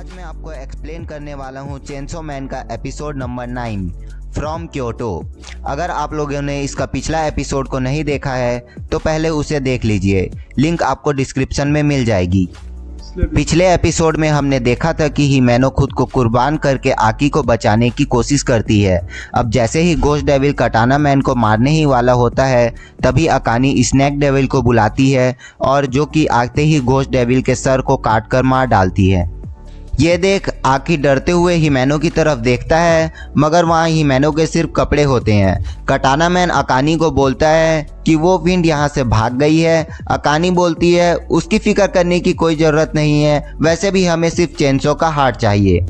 आज मैं आपको एक्सप्लेन करने वाला हूँ चेनसो मैन का एपिसोड नंबर 9 फ्रॉम क्योटो। अगर आप लोगों ने इसका पिछला एपिसोड को नहीं देखा है तो पहले उसे देख लीजिए, लिंक आपको डिस्क्रिप्शन में मिल जाएगी। पिछले एपिसोड में हमने देखा था कि हिमेनो खुद को कुर्बान करके आकी को बचाने की कोशिश करती है। अब जैसे ही गोस्ट डेविल कटाना मैन को मारने ही वाला होता है तभी अकानी स्नैक डेविल को बुलाती है और जो कि आते ही गोस्ट डेविल के सर को काट कर मार डालती है। ये देख आकी डरते हुए हिमेनो की तरफ देखता है, मगर वहाँ हिमेनो के सिर्फ कपड़े होते हैं। कटाना मैन अकानी को बोलता है कि वो विंड यहाँ से भाग गई है। अकानी बोलती है उसकी फिक्र करने की कोई ज़रूरत नहीं है, वैसे भी हमें सिर्फ चेनसो का हार्ट चाहिए।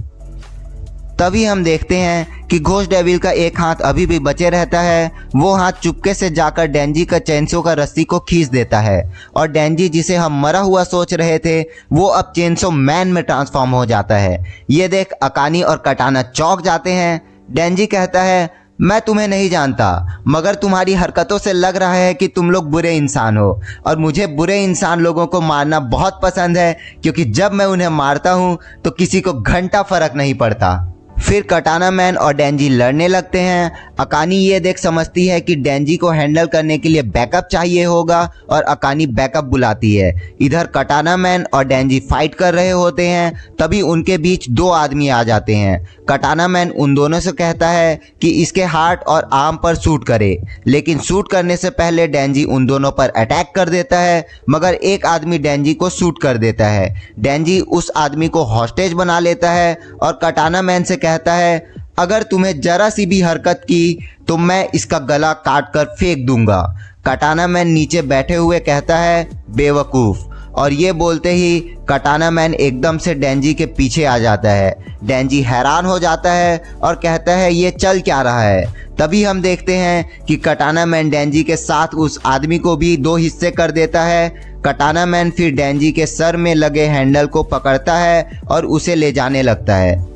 तभी हम देखते हैं कि घोस्ट डेविल का एक हाथ अभी भी बचे रहता है। वो हाथ चुपके से जाकर डेंजी का चेनसो का रस्सी को खींच देता है और डेंजी जिसे हम मरा हुआ सोच रहे थे वो अब चेनसो मैन में ट्रांसफॉर्म हो जाता है। ये देख अकानी और कटाना चौंक जाते हैं। डेंजी कहता है मैं तुम्हें नहीं जानता, मगर तुम्हारी हरकतों से लग रहा है कि तुम लोग बुरे इंसान हो और मुझे बुरे इंसान लोगों को मारना बहुत पसंद है, क्योंकि जब मैं उन्हें मारता हूँ तो किसी को घंटा फर्क नहीं पड़ता। फिर कटाना मैन और डेंजी लड़ने लगते हैं। अकानी ये देख समझती है कि डेंजी को हैंडल करने के लिए बैकअप चाहिए होगा और अकानी बैकअप बुलाती है। इधर कटाना मैन और डेंजी फाइट कर रहे होते हैं, तभी उनके बीच दो आदमी आ जाते हैं। कटाना मैन उन दोनों से कहता है कि इसके हार्ट और आर्म पर शूट करे, लेकिन शूट करने से पहले डेंजी उन दोनों पर अटैक कर देता है, मगर एक आदमी डेंजी को शूट कर देता है। डेंजी उस आदमी को हॉस्टेज बना लेता है और कटाना मैन से कहता है अगर तुम्हें जरा सी भी हरकत की तो मैं इसका गला काट कर फेंक दूंगा। कटाना मैन नीचे बैठे हुए कहता है बेवकूफ़, और ये बोलते ही कटाना मैन एकदम से डेंजी के पीछे आ जाता है। डेंजी हैरान हो जाता है और कहता है ये चल क्या रहा है। तभी हम देखते हैं कि कटाना मैन डेंजी के साथ उस आदमी को भी दो हिस्से कर देता है। कटाना मैन फिर डेंजी के सर में लगे हैंडल को पकड़ता है और उसे ले जाने लगता है।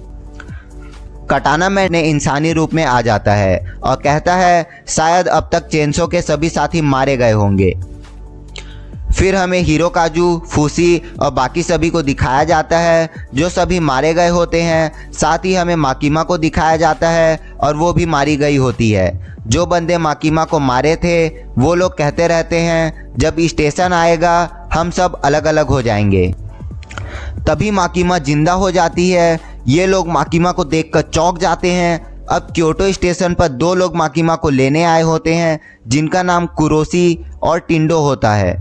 कटाना मैन ने इंसानी रूप में आ जाता है और कहता है शायद अब तक चेनसो के सभी साथी मारे गए होंगे। फिर हमें हिरोकाजू, फूसी और बाकी सभी को दिखाया जाता है जो सभी मारे गए होते हैं। साथ ही हमें माकिमा को दिखाया जाता है और वो भी मारी गई होती है। जो बंदे माकिमा को मारे थे वो लोग कहते रहते हैं जब स्टेशन आएगा हम सब अलग अलग हो जाएंगे। तभी माकिमा जिंदा हो जाती है। ये लोग माकिमा को देखकर चौंक जाते हैं। अब क्योटो स्टेशन पर दो लोग माकिमा को लेने आए होते हैं जिनका नाम कुरोसी और टिंडो होता है।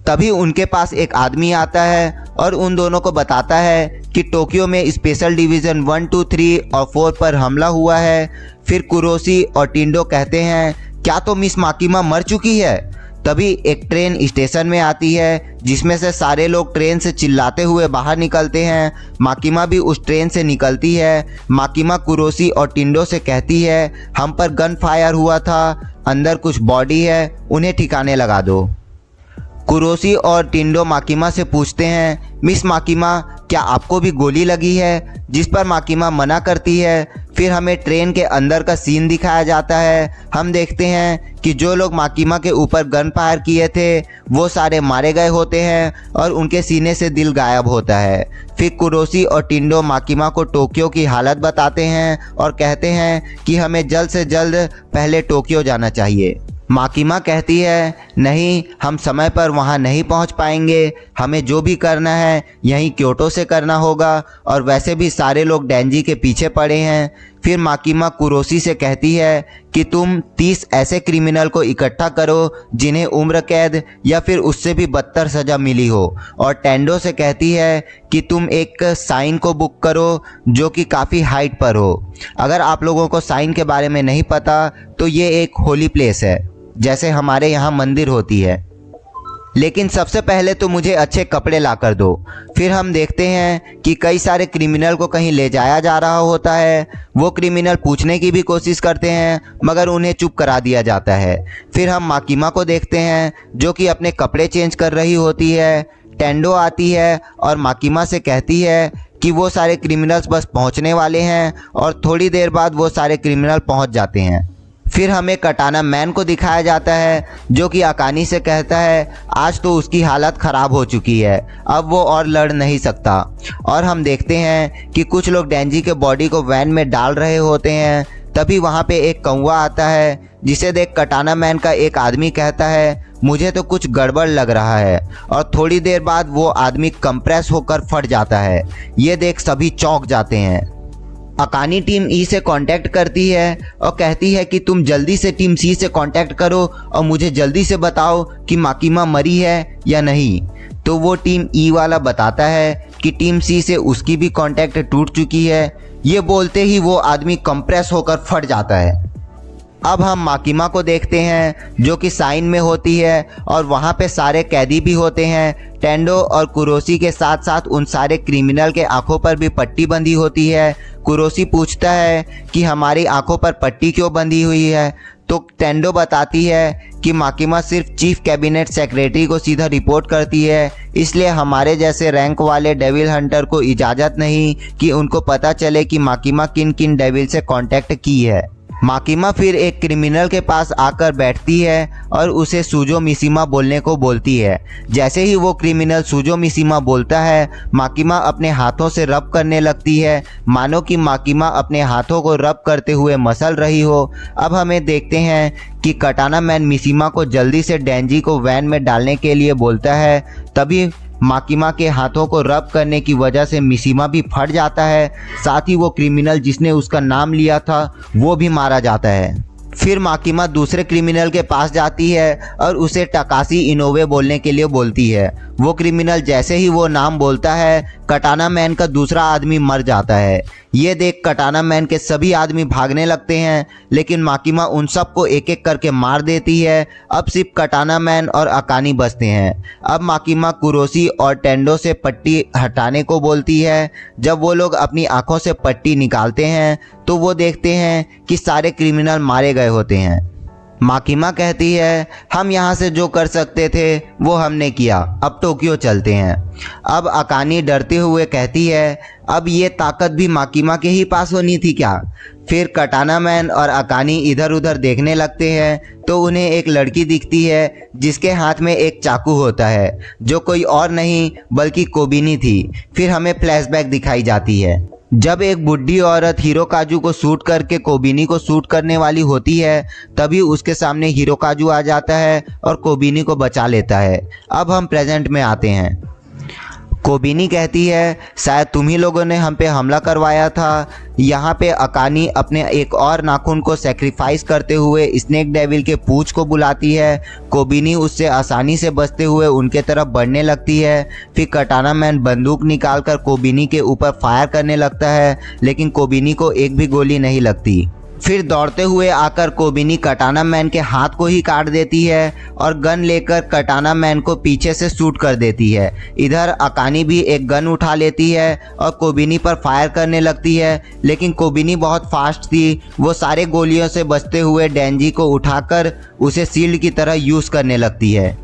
तभी उनके पास एक आदमी आता है और उन दोनों को बताता है कि टोक्यो में स्पेशल डिवीज़न 1, 2, 3 और 4 पर हमला हुआ है। फिर कुरोसी और टिंडो कहते हैं क्या तो मिस माकिमा मर चुकी है। तभी एक ट्रेन स्टेशन में आती है जिसमें से सारे लोग ट्रेन से चिल्लाते हुए बाहर निकलते हैं। माकिमा भी उस ट्रेन से निकलती है। माकिमा कुरोसी और टिंडो से कहती है हम पर गन फायर हुआ था, अंदर कुछ बॉडी है, उन्हें ठिकाने लगा दो। कुरोसी और टिंडो माकिमा से पूछते हैं मिस माकिमा क्या आपको भी गोली लगी है, जिस पर माकिमा मना करती है। फिर हमें ट्रेन के अंदर का सीन दिखाया जाता है। हम देखते हैं कि जो लोग माकिमा के ऊपर गन फायर किए थे वो सारे मारे गए होते हैं और उनके सीने से दिल गायब होता है। फिर कुरोसी और टिंडो माकिमा को टोक्यो की हालत बताते हैं और कहते हैं कि हमें जल्द से जल्द पहले टोक्यो जाना चाहिए। माकिमा कहती है नहीं, हम समय पर वहाँ नहीं पहुँच पाएंगे, हमें जो भी करना है यहीं क्योटो से करना होगा, और वैसे भी सारे लोग डेंजी के पीछे पड़े हैं। फिर माकिमा कुरोसी से कहती है कि तुम 30 ऐसे क्रिमिनल को इकट्ठा करो जिन्हें उम्र कैद या फिर उससे भी बदतर सज़ा मिली हो, और टेंडो से कहती है कि तुम एक साइन को बुक करो जो कि काफ़ी हाइट पर हो। अगर आप लोगों को साइन के बारे में नहीं पता तो ये एक होली प्लेस है, जैसे हमारे यहाँ मंदिर होती है। लेकिन सबसे पहले तो मुझे अच्छे कपड़े ला कर दो। फिर हम देखते हैं कि कई सारे क्रिमिनल को कहीं ले जाया जा रहा होता है। वो क्रिमिनल पूछने की भी कोशिश करते हैं मगर उन्हें चुप करा दिया जाता है। फिर हम माकिमा को देखते हैं जो कि अपने कपड़े चेंज कर रही होती है। टेंडो आती है और माकिमा से कहती है कि वो सारे क्रिमिनल्स बस पहुंचने वाले हैं और थोड़ी देर बाद वो सारे क्रिमिनल पहुंच जाते हैं। फिर हमें कटाना मैन को दिखाया जाता है जो कि अकानी से कहता है आज तो उसकी हालत ख़राब हो चुकी है, अब वो और लड़ नहीं सकता। और हम देखते हैं कि कुछ लोग डेंजी के बॉडी को वैन में डाल रहे होते हैं। तभी वहाँ पे एक कौवा आता है जिसे देख कटाना मैन का एक आदमी कहता है मुझे तो कुछ गड़बड़ लग रहा है, और थोड़ी देर बाद वो आदमी कंप्रेस होकर फट जाता है। ये देख सभी चौंक जाते हैं। अकानी टीम ई से कांटेक्ट करती है और कहती है कि तुम जल्दी से टीम सी से कांटेक्ट करो और मुझे जल्दी से बताओ कि माकिमा मरी है या नहीं। तो वो टीम ई वाला बताता है कि टीम सी से उसकी भी कांटेक्ट टूट चुकी है। ये बोलते ही वो आदमी कंप्रेस होकर फट जाता है। अब हम माकिमा को देखते हैं जो कि साइन में होती है और वहाँ पे सारे कैदी भी होते हैं। टेंडो और कुरोसी के साथ साथ उन सारे क्रिमिनल के आंखों पर भी पट्टी बंधी होती है। कुरोसी पूछता है कि हमारी आंखों पर पट्टी क्यों बंधी हुई है, तो टेंडो बताती है कि माकिमा सिर्फ चीफ कैबिनेट सेक्रेटरी को सीधा रिपोर्ट करती है, इसलिए हमारे जैसे रैंक वाले डेविल हंटर को इजाज़त नहीं कि उनको पता चले कि माकिमा किन किन डेविल से कांटेक्ट की है। माकिमा फिर एक क्रिमिनल के पास आकर बैठती है और उसे सुजो मिशिमा बोलने को बोलती है। जैसे ही वो क्रिमिनल सुजो मिशिमा बोलता है, माकिमा अपने हाथों से रब करने लगती है, मानो कि माकिमा अपने हाथों को रब करते हुए मसल रही हो। अब हमें देखते हैं कि कटाना मैन मिशिमा को जल्दी से डेंजी को वैन में डालने के लिए बोलता है। तभी माकिमा के हाथों को रब करने की वजह से मिशिमा भी फट जाता है। साथ ही वो क्रिमिनल जिसने उसका नाम लिया था वो भी मारा जाता है। फिर माकिमा दूसरे क्रिमिनल के पास जाती है और उसे टकाशी इनोवे बोलने के लिए बोलती है। वो क्रिमिनल जैसे ही वो नाम बोलता है, कटाना मैन का दूसरा आदमी मर जाता है। ये देख कटाना मैन के सभी आदमी भागने लगते हैं, लेकिन माकिमा उन सबको एक एक करके मार देती है। अब सिर्फ कटाना मैन और अकानी बचते हैं। अब माकिमा कुरोसी और टेंडो से पट्टी हटाने को बोलती है। जब वो लोग अपनी आंखों से पट्टी निकालते हैं तो वो देखते हैं कि सारे क्रिमिनल मारे गए होते हैं। माकिमा कहती है हम यहाँ से जो कर सकते थे वो हमने किया, अब टोक्यो चलते हैं। अब अकानी डरते हुए कहती है अब ये ताकत भी माकिमा के ही पास होनी थी क्या। फिर कटाना मैन और अकानी इधर उधर देखने लगते हैं तो उन्हें एक लड़की दिखती है जिसके हाथ में एक चाकू होता है, जो कोई और नहीं बल्कि कोबिनी थी। फिर हमें फ्लैशबैक दिखाई जाती है जब एक बुढ़ी औरत हिरोकाजू को शूट करके कोबिनी को शूट करने वाली होती है, तभी उसके सामने हिरोकाजू आ जाता है और कोबिनी को बचा लेता है। अब हम प्रेजेंट में आते हैं। कोबिनी कहती है शायद तुम ही लोगों ने हम पे हमला करवाया था। यहाँ पे अकानी अपने एक और नाखून को सेक्रीफाइस करते हुए स्नेक डेविल के पूंछ को बुलाती है। कोबिनी उससे आसानी से बचते हुए उनके तरफ बढ़ने लगती है। फिर कटाना मैन बंदूक निकालकर कोबिनी के ऊपर फायर करने लगता है, लेकिन कोबिनी को एक भी गोली नहीं लगती। फिर दौड़ते हुए आकर कोबिनी कटाना मैन के हाथ को ही काट देती है और गन लेकर कटाना मैन को पीछे से शूट कर देती है। इधर अकानी भी एक गन उठा लेती है और कोबिनी पर फायर करने लगती है, लेकिन कोबिनी बहुत फास्ट थी। वो सारे गोलियों से बचते हुए डेंजी को उठाकर उसे शील्ड की तरह यूज़ करने लगती है।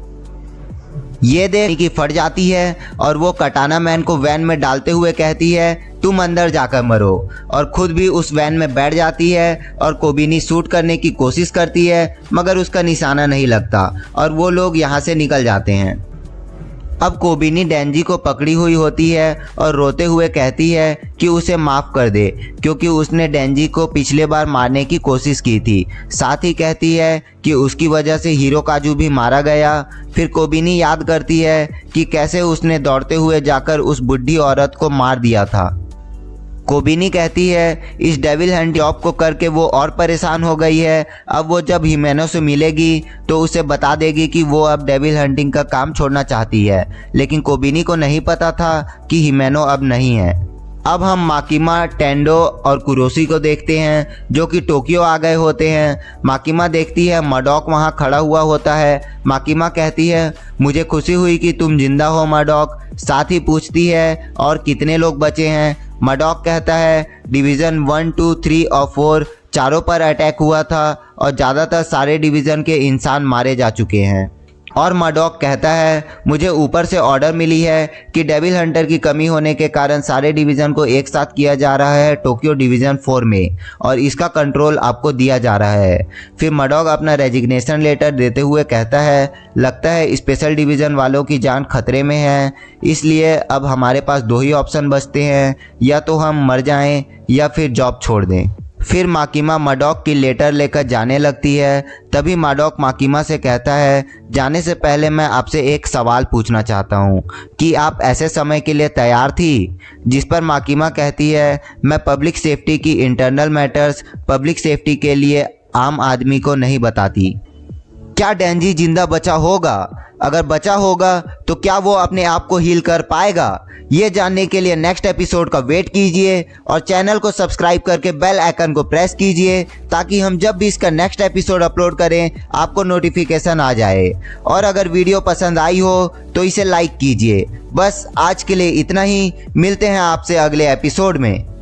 ये देख कि फट जाती है और वो कटाना मैन को वैन में डालते हुए कहती है तुम अंदर जाकर मरो, और खुद भी उस वैन में बैठ जाती है। और कोबिनी शूट करने की कोशिश करती है मगर उसका निशाना नहीं लगता और वो लोग यहाँ से निकल जाते हैं। अब कोबिनी डेंजी को पकड़ी हुई होती है और रोते हुए कहती है कि उसे माफ़ कर दे क्योंकि उसने डेंजी को पिछले बार मारने की कोशिश की थी। साथ ही कहती है कि उसकी वजह से हिरोकाजू भी मारा गया। फिर कोबिनी याद करती है कि कैसे उसने दौड़ते हुए जाकर उस बुढ़ी औरत को मार दिया था। कोबिनी कहती है इस डेविल हंट जॉब को करके वो और परेशान हो गई है। अब वो जब हिमेनो से मिलेगी तो उसे बता देगी कि वो अब डेविल हंटिंग का काम छोड़ना चाहती है, लेकिन कोबिनी को नहीं पता था कि हिमेनो अब नहीं है। अब हम माकिमा, टेंडो और कुरोसी को देखते हैं जो कि टोक्यो आ गए होते हैं। माकिमा देखती है मडॉक वहाँ खड़ा हुआ होता है। माकिमा कहती है मुझे खुशी हुई कि तुम जिंदा हो मडॉक। साथ ही पूछती है और कितने लोग बचे हैं। मडॉक कहता है डिवीज़न 1, 2, 3 और 4 चारों पर अटैक हुआ था और ज़्यादातर सारे डिवीज़न के इंसान मारे जा चुके हैं। और मर्डॉक कहता है, मुझे ऊपर से ऑर्डर मिली है कि डेविल हंटर की कमी होने के कारण सारे डिवीज़न को एक साथ किया जा रहा है टोक्यो डिवीज़न 4 में और इसका कंट्रोल आपको दिया जा रहा है। फिर मर्डॉक अपना रेजिग्नेशन लेटर देते हुए कहता है, लगता है स्पेशल डिवीज़न वालों की जान खतरे में है, इसलिए अब हमारे पास 2 ही ऑप्शन बचते हैं, या तो हम मर जाएं या फिर जॉब छोड़ दें। फिर माकिमा मर्डॉक की लेटर लेकर जाने लगती है। तभी मर्डॉक माकिमा से कहता है, जाने से पहले मैं आपसे एक सवाल पूछना चाहता हूँ कि आप ऐसे समय के लिए तैयार थी? जिस पर माकिमा कहती है, मैं पब्लिक सेफ्टी की इंटरनल मैटर्स पब्लिक सेफ्टी के लिए आम आदमी को नहीं बताती। क्या डेंजी जिंदा बचा होगा? अगर बचा होगा तो क्या वो अपने आप को हील कर पाएगा? ये जानने के लिए नेक्स्ट एपिसोड का वेट कीजिए और चैनल को सब्सक्राइब करके बेल आइकन को प्रेस कीजिए ताकि हम जब भी इसका नेक्स्ट एपिसोड अपलोड करें आपको नोटिफिकेशन आ जाए। और अगर वीडियो पसंद आई हो तो इसे लाइक कीजिए। बस आज के लिए इतना ही, मिलते हैं आपसे अगले एपिसोड में।